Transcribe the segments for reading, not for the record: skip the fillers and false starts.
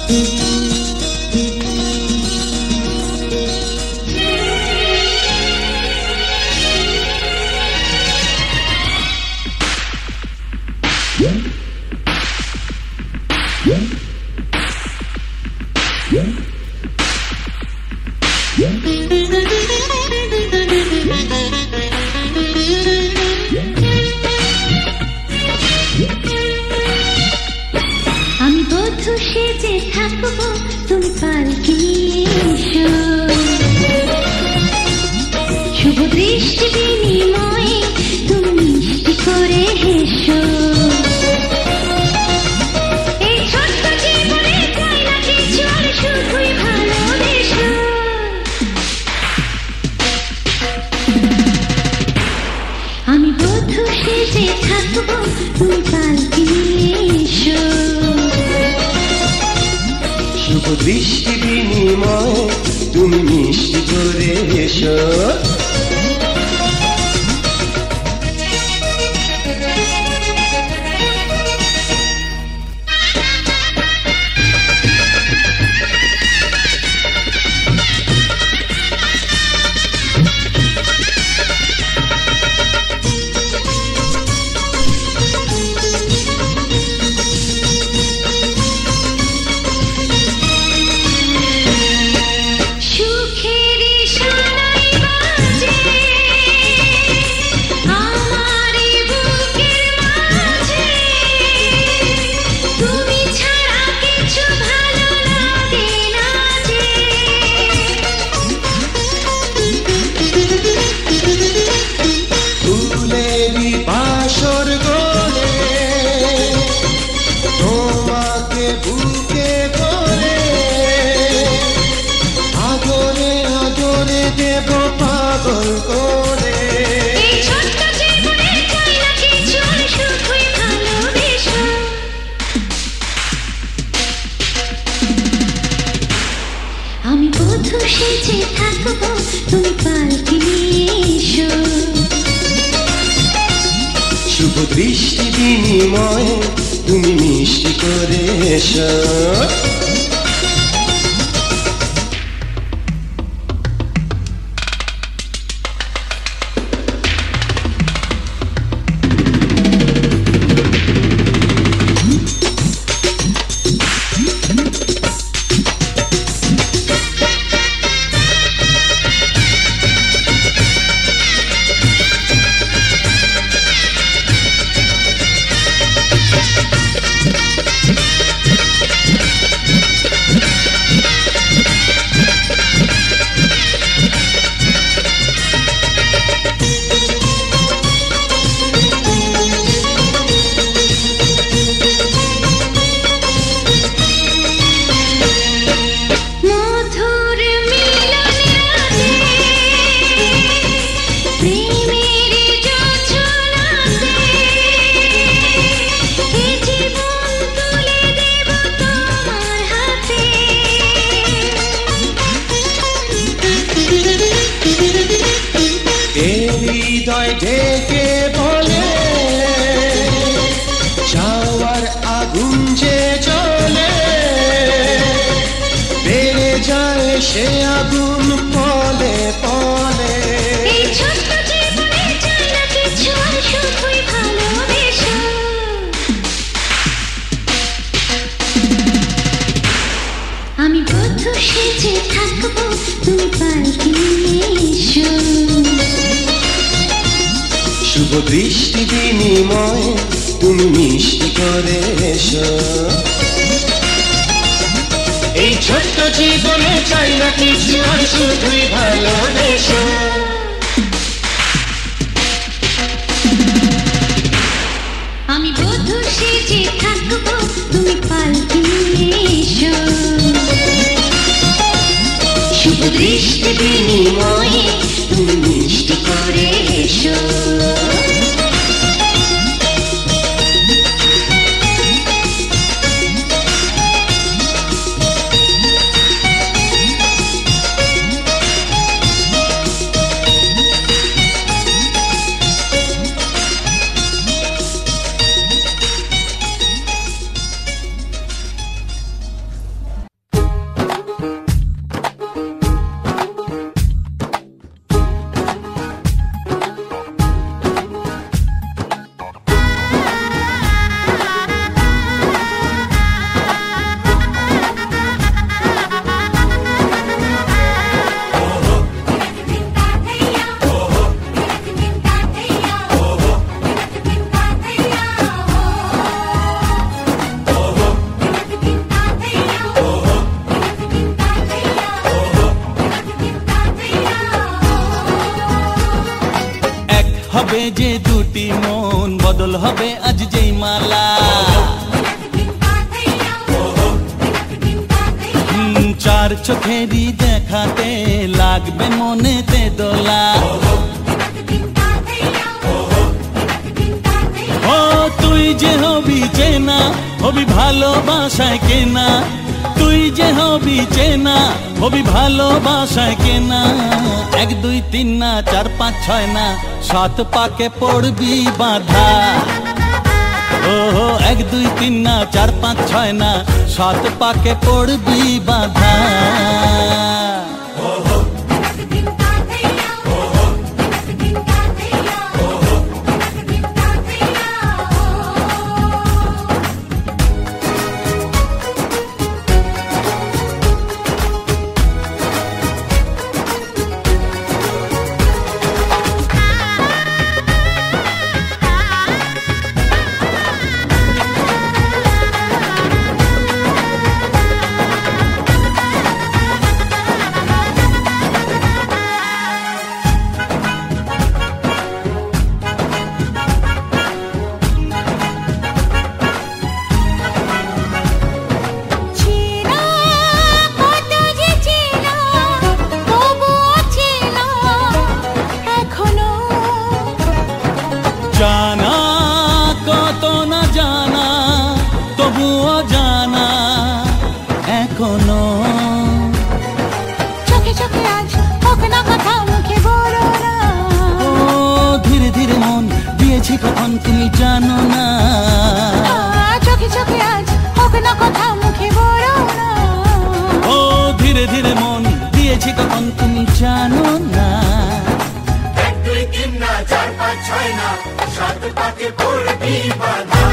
আমি বধূ সেজে থাকবো, তুমি পালকি নিয়ে এসো। শুভ দৃষ্টি বিনিময়ে তুমি মিষ্টি করে হেসো। এই ছোট্ট জীবনে চাই না কিছু, আর শুধুই ভালোবেসো। আমি বধূ সেজে থাকবো, তুমি পালকি নিয়ে এসো। শুভ দৃষ্টি বিনিময় তুমি মিষ্টি করে এসো। আমি বধূ সেজে থাকবো, তুমি পালকি নিয়ে এসো। শুভ দৃষ্টি বিনিময় তুমি মিষ্টি করে এসো। হৃদয় ডেকে বলে চাওয়ার আগুন যে জ্বলে, বেড়ে যায় সে আগুন পলে পলে। আমি বধূ সেজে থাকবো, তুমি পালকি নিয়ে এসো। শুভ দৃষ্টি বিনিময় তুমি মিষ্টি করে এসো। এই ছোট্ট জীবনে চাই না কিছু, আর শুধুই ভালোবেসো। আমি বধূ সেজে থাকবো, তুমি পালকি নিয়ে এসো। শুভ দৃষ্টি বিনিময়ে তুমি মিষ্টি করে এসো। হবে যে দুটি মন, বদল হবে আজ যেই মালা। চার চোখেরই দেখাতে লাগবে মনেতে দোলা। ও তুই যে হবি চেনা, হবি ভালোবাসায় কেনা। তুই যে হবি চেনা, হবি ভালোবাসায় কেনা। 1 2 3 না 4 5 6 না 7 পাকে পড়বি বাঁধা। ও 1 2 3 না 4 5 6 না 7 পাকে পড়বি বাঁধা। জানা কত না জানা, তবুও জানা এখনো। চোখে চোখে আজ হোক না কথা, মুখে বলো না। ও ধীরে ধীরে মন দিয়েছি কখন তুমি জানো না। চোখে চোখে আজ হোক না কথা, মুখে বলো না। ও ধীরে ধীরে মন দিয়েছি কখন তুমি জানো না। 1 2 3 না 4 5 6 না 7 পাকে পড়বি বাঁধা।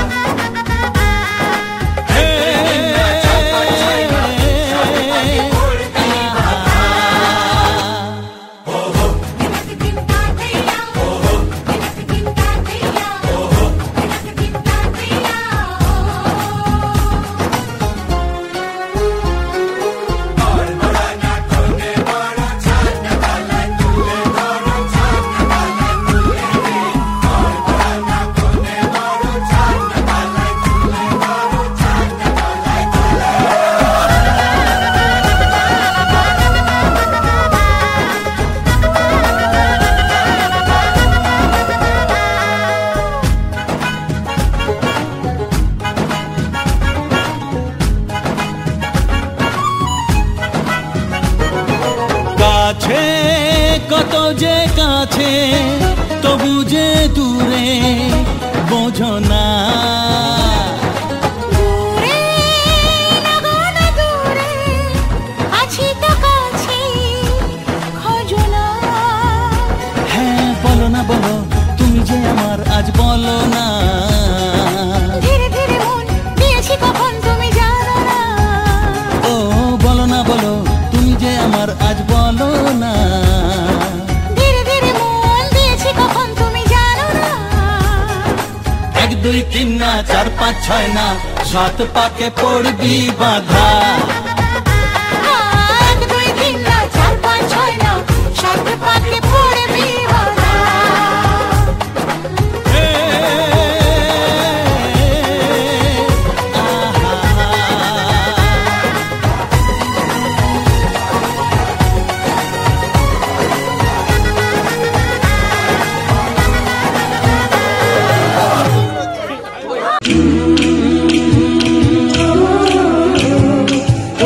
কাছে কত যে কাছে, তবু যে দূরে বোঝো না। দূরে লাগো না দূরে, আছি তো কাছে খোঁজো না। হ্যাঁ বলো না বলো, তুমি যে আমার আজ বলো না। ধীরে ধীরে মন দিয়েছি কখন তুমি জানো না। ও বলো না বলো, তুমি যে আমার আজ বলো না। ধীরে ধীরে মন দিয়েছি কখন তুমি জানো না। 1 2 3 না 4 5 6 না 7 পাকে পড়বি বাঁধা। 1 2 3 না 4 5 6 না 7 পাকে পড়বি বাঁধা। ও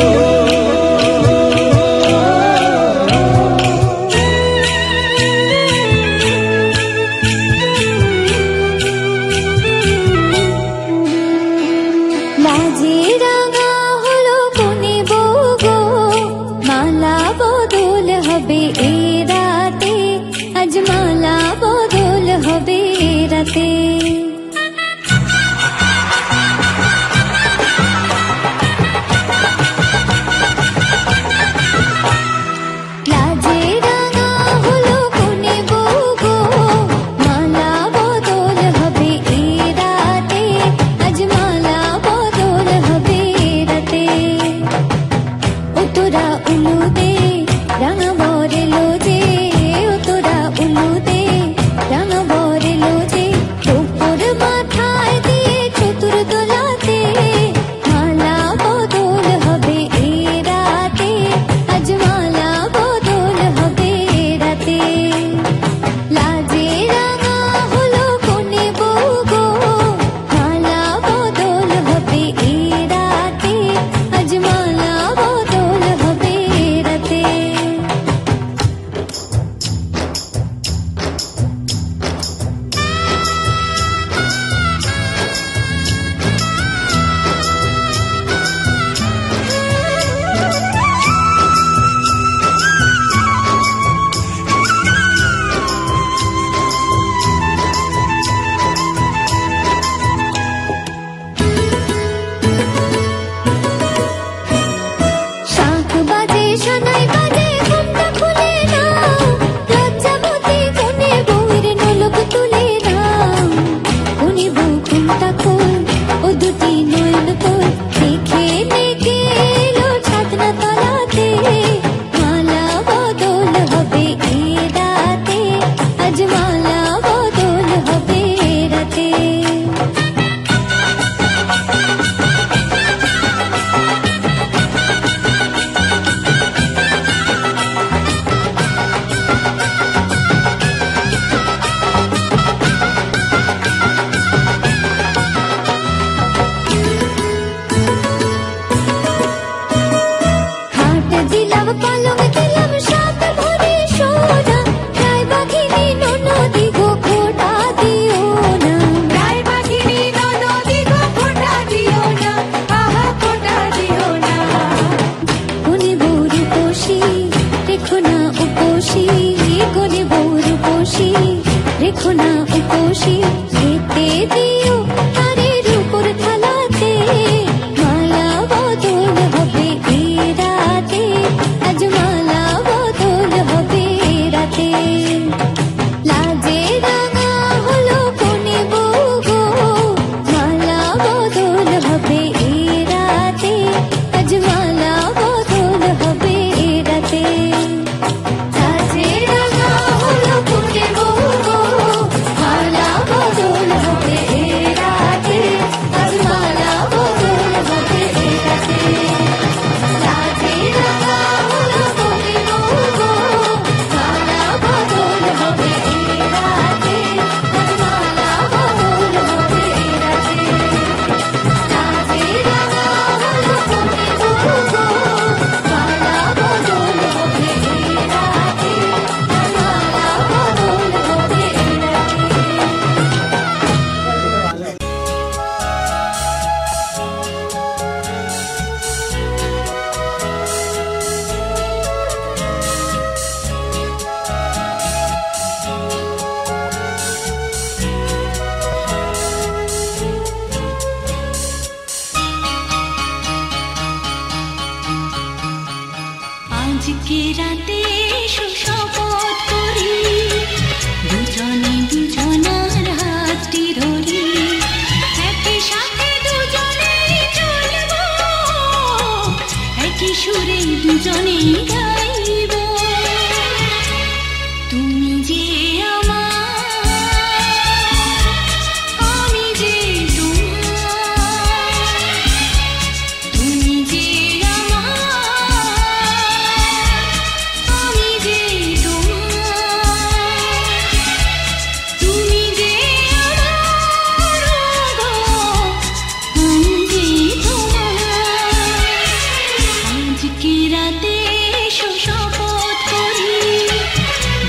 খুশি খেতে দিও তারের উপর থালাতে, মালা বদল হবে এ রাতে, আজ মালা বদল হবে এ রাতে। লাজে রাঙা হলো কোনে বউ গো, মালা বদল হবে এ রাতে, আজ মালা বদল হবে এ রাতে। লাজে রাঙা হলো কোনে বউ গো, মালা বদল হবে এ রাতে, আজ মালা বদল হবে এ রাতে। লাজে রাঙা হলো কোনে বউ গো, মালা বদল হবে এ রাতে, আজ মালা বদল হবে এ রাতে। লাজে রাঙা হলো কোনে বউ গো, মালা বদল হবে এ রাতে, আজ মালা বদল হবে এ আজকে রাতে সুশপথ করি, দুজনে দুজনার হাতটি ধরি, একই সাথে দুজনেই চলবো, একই সুরে দুজনেই গাইব। তুমি যে আমার, আমি যে তোমার, তুমি যে আমার, আমি যে তোমার, তুমি যে আমার গো, আমি যে তোমার। আজকে রাতে সুশপথ করি,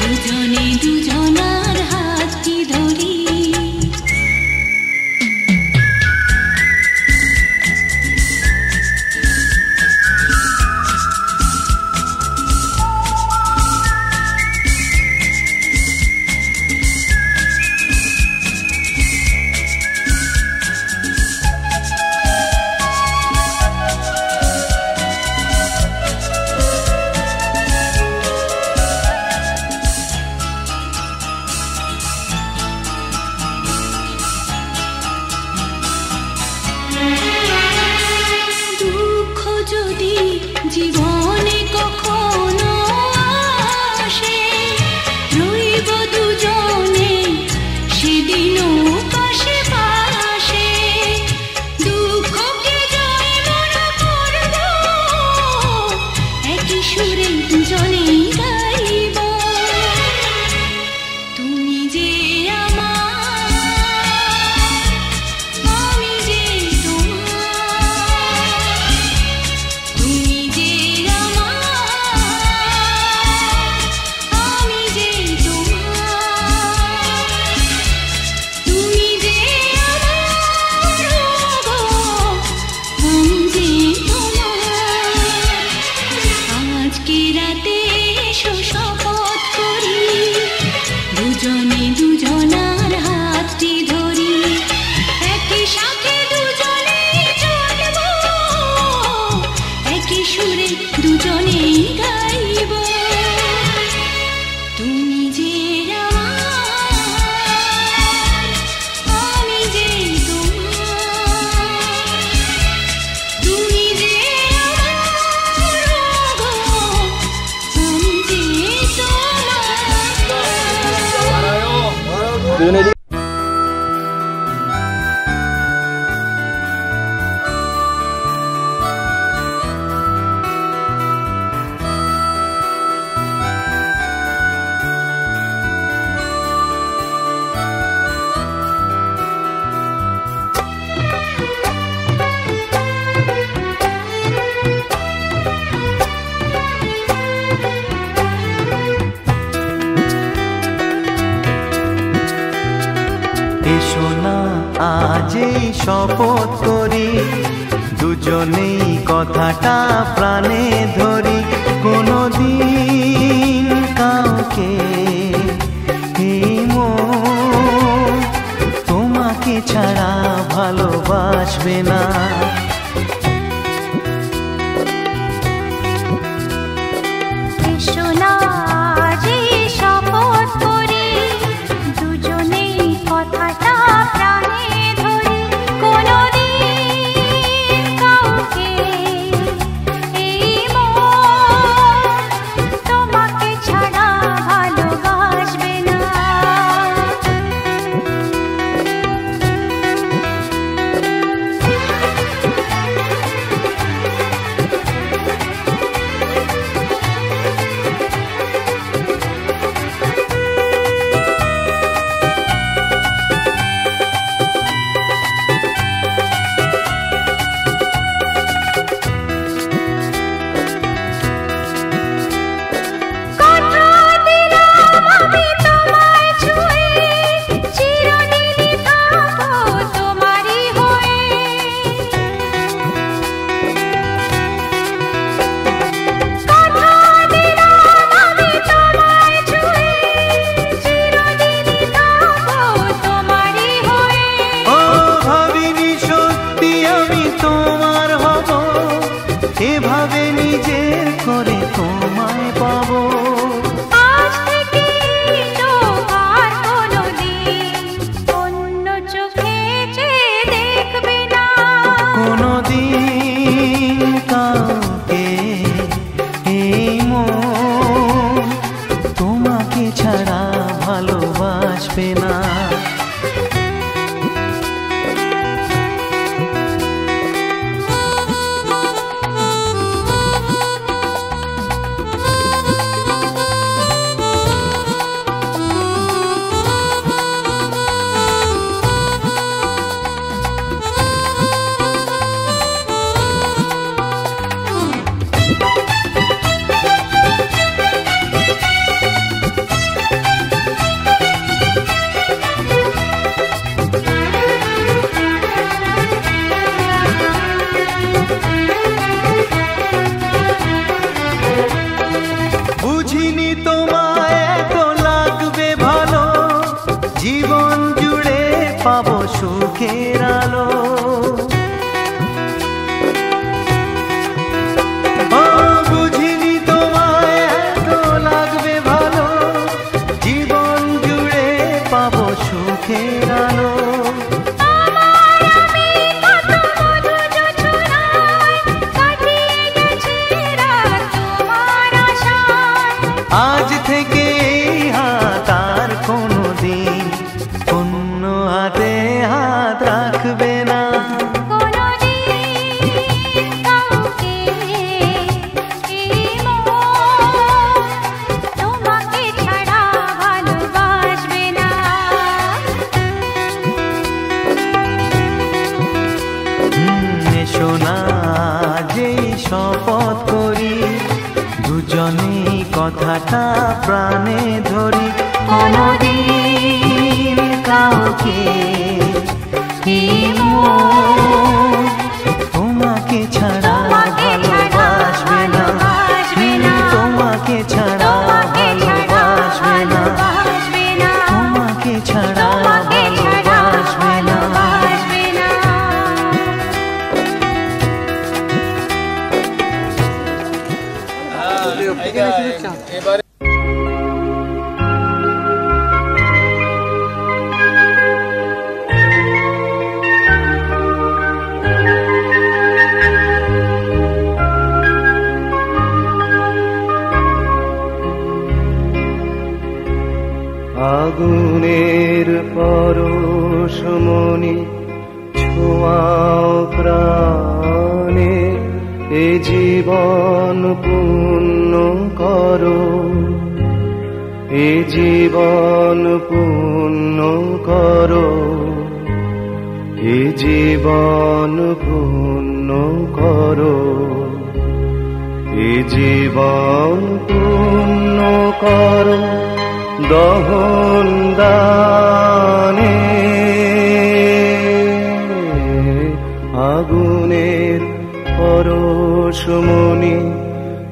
দুজনে দুজনার হাতটি ধরি। দুঃখ যদি জীবনে কখনো আসে, রইব দুজনে সেদিনও পাশে পাশে। দুঃখকে জয় মনে করব, একই সুরে দুজনেই গাইব। তুমি যে আমার, আমি যে তোমার, তুমি যে আমার, আমি যে তোমার, তুমি যে আমার গো, আমি যে তোমার। আজকে রাতে সুশপথ করি, দুজনে দুজনার হাতটি ধরি, একই সাথে দুজনেই চলবো, একই সুরে দুজনেই গাইব। তুমি যে আমার, আমি যে তোমার, তুমি যে আমার গো, আমি যে তোমার। এসো না আজই শপথ করি, দুজনেই কথাটা প্রাণে ধরি, কোনদিন কাউকে এই মন তোমাকে ছাড়া ভালোবাসবে না। এসো না যে শপথ করি, দুজনেই কথাটা প্রাণে ধরি, কোনোদিন কাউকে এই মন তোমাকে ছাড়া ভালোবাসবে না। এভাবে নিজের করে তোমায় পাবো। আজ থেকে চোখ আর কোনোদিন অন্য চোখে চেয়ে দেখবে না। কোনোদিন কাউকে এই মন তোমাকে ছাড়া ভালোবাসবে না। বুঝিনি তোমায় এত লাগবে ভালো, জীবন জুড়ে পাবো সুখের আলো। বুঝিনি তোমায় এত লাগবে ভালো, জীবন জুড়ে পাবো সুখের আলো। আজ থেকে হাত আর কোনোদিন অন্য হাতে হাত রাখবে না। কোনোদিন কাউকে এই মন তোমাকে ছাড়া ভালোবাসবে না। এসো না যে শপথ করি, দুজনেই কথাটা প্রাণে ধরি, কোনোদিন কাউকে এই মন তোমাকে ছাড়া ভালোবাসবে না। তোমাকে ছাড়া ভালোবাসবে না। তোমাকে ছাড়া ভালোবাসবে না। আগুনের পরশমণি ছোঁয়াও প্রাণে, এ জীবন পূর্ণ করো, এ জীবন পূর্ণ করো, এ জীবন পূর্ণ করো, এ জীবন পূর্ণ করো দহন দানে। আগুনের পরশমণি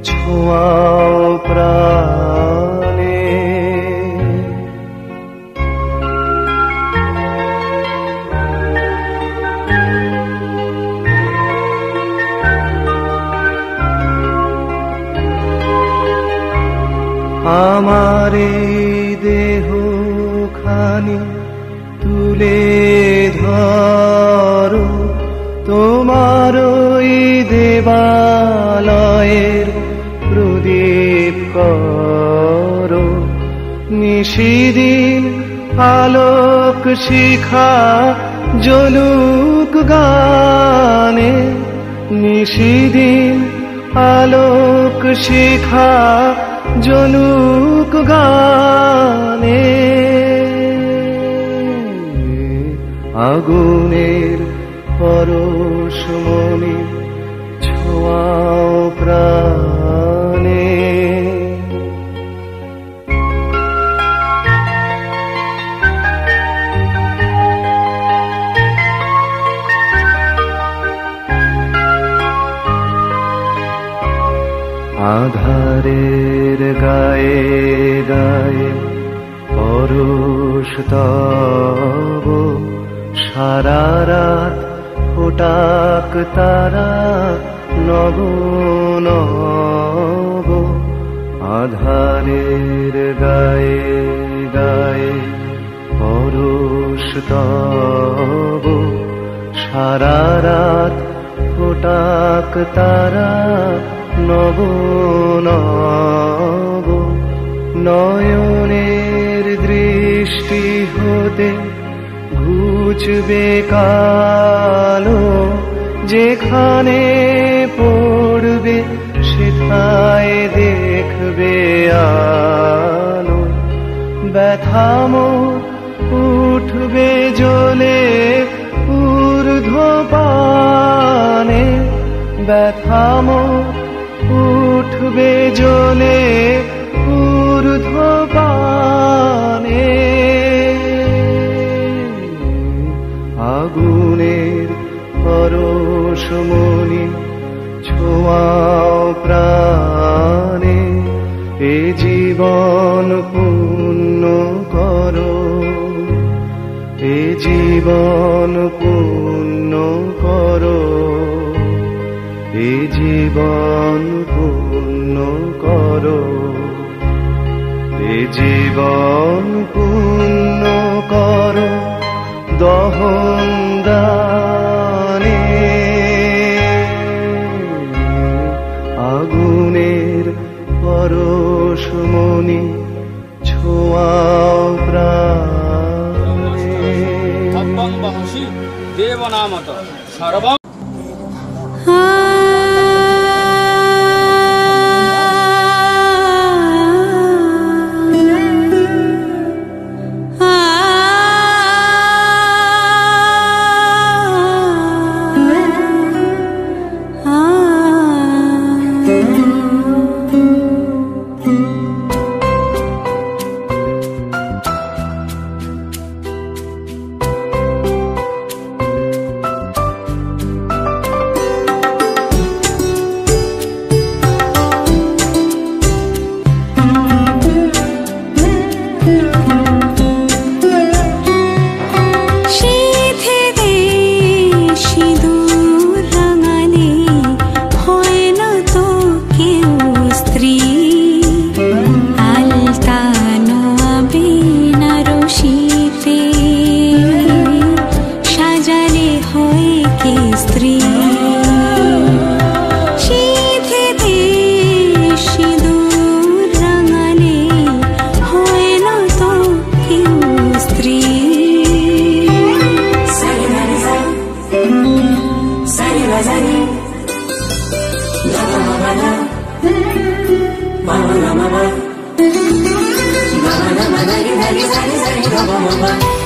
ছোঁয়াও প্রাণে। আমার এই দেহ খানি তুলে ধরো, তোমার ওই দেবালয়ের প্রদীপ করো। নিশিদিন আলোক শিখা জ্বলুক গানে, নিশিদিন আলোক শিখা জ্বলুক গানে। আগুনের পরশমণি ছোঁয়াও প্রাণে। আধারের গায়ে গায়ে পরশ তব, সারা রাত ফোটাক তারা নব নব। আধারের গায়ে গায়ে পরশ তব, সারা রাত ফোটাক তারা নব নব। নয়নের দৃষ্টি হতে ঘুচবে কালো, যেখানে পড়বে সেথায় দেখবে আলো। ব্যথামো উঠবে জ্বলে ঊর্ধ্বপানে, ব্যথামো উঠবে জ্বলে ঊর্ধ্বপানে। আগুনের পরশমণি ছোঁয়াও প্রাণে। এ জীবন পূর্ণ করো, এ জীবন পূর্ণ করো, এ জীবন পূর্ণ করো, এ জীবন পূর্ণ করো দহন দানে। আগুনের পরশমণি ছোঁয়াও প্রাণে। দেবনামত সর্বং Mama,